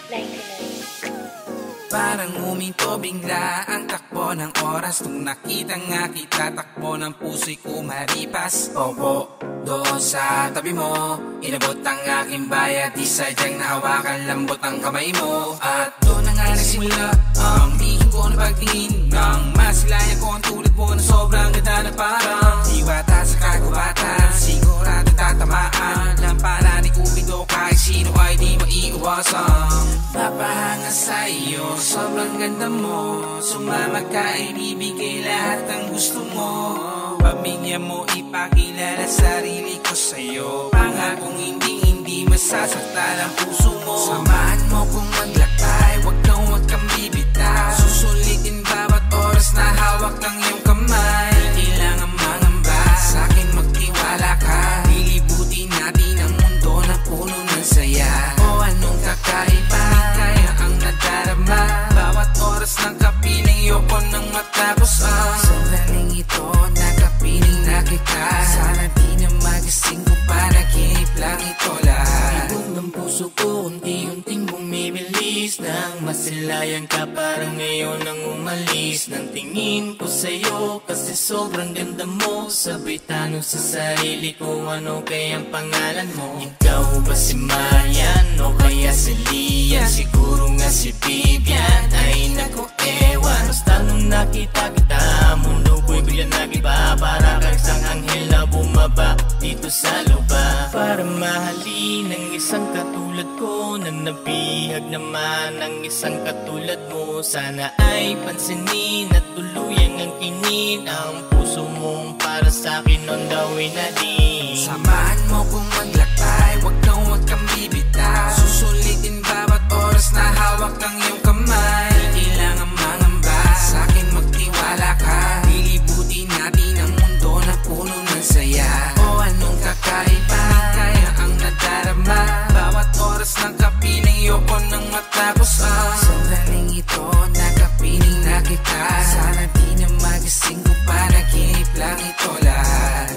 99. Parang huminto bigla ang takbo ng oras nung nakita nga kita, takbo ng puso'y kumaripas. Opo, doon sa tabi mo, inabot ang aking bayad, di sadyang nahawakan lambot ang kamay mo. At doon na nga nagsimula ang lihim ko na pagtingin, nang masilayan ko ang tulad mo na sobrang ganda na parang diwata sa kagubatan, sigurado tatamaan. Lampara ni Cupido, kahit sino ay di maiiwasan. Papahanga sa iyo, sobrang ganda mo, sumama ka, ibibigay lahat ng gusto mo. Pamilya mo, ipakilala sarili ko sa'yo, pangakong hindi masasaktan ang puso mo. Samahan mo kung maglakbay, wag kang bibitaw, susulitin bawat oras na hawak ng iyong kamay. Di kailangan mangamba, sa'kin magtiwala ka, lilibutin natin ang mundo na puno ng saya. O anong kakaiba, kaya ang nadarama, bawat oras ng kapiling yoko nang matapos ang sandaling ito, nakapiling na kita. Sana di na magising ko, panaginip lang ito lahat. Ibog ng puso ko, unti-unting bumibilis, nang masilayan ka parang ngayon ang umalis. Nang tingin ko sa'yo, kasi sobrang ganda mo, sabay tanong sa sarili ko, ano kayang pangalan mo? Ikaw ba si Marian o kaya si Lian? Siguro nga si Vivian, ay naku ewan. Basta nung nakita kita, mundo ko'y bigla nagiba, para kang isang anghel na bumaba dito sa lupa, para mahalin ang isang katulad ko, na nabihag naman ang isang katulad mo. Sana ay pansinin at tuluyang ang kinin ang puso mong para sa'kin on the way na din. Samahan mo kung maglakbay, wag kang bibitaw, susulitin bawat oras na hawak ng iyong kamay. Di kailangan mangamba, sa'kin magtiwala ka, lilibutin natin ang mundo na puno ng saya. O anong kakaiba, kaya ang nadarama, bawat oras ng kapiling yoko nang matapos ang sandaling ito, nakapiling na kita. Sana di na magising ko, panaginip lang ito lahat.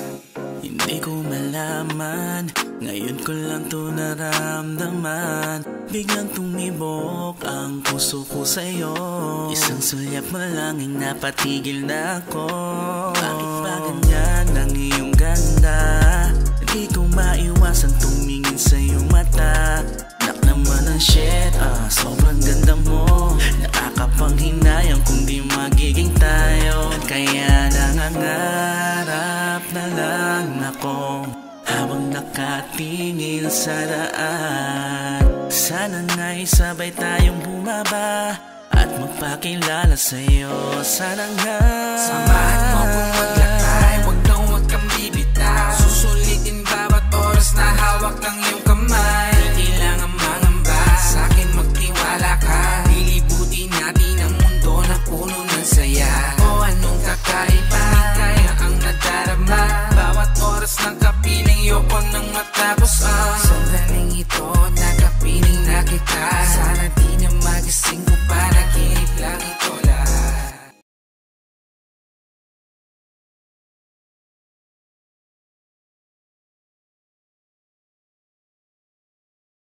Hindi ko malaman, ngayon ko lang to naramdaman, biglang tumibok ang puso ko sa'yo. Isang sulyap mo lang ay napatigil na ako. Bakit ba ganyan ang iyong ganda? Di ko maiwasan tumingin sa iyong mata. Nak naman ang shit, sobrang ganda mo, nakakapanghinayang kung di magiging tayo. Kaya nangangarap na lang ako habang nakatingin sa daan. Sana nga'y sabay tayong bumaba at magpakilala sa'yo. Sana nga samahan mo kung maglakbay, wag kang bibitaw, susulitin bawat oras na hawak ng iyong kamay. Di kailangan mangamba, sa'kin magtiwala ka, lilibutin natin ang mundo na puno ng saya. O anong kakaiba, kaya ang nadarama, bawat oras ng kapiling yoko nang matapos ang sandaling ito, nakapiling na kita.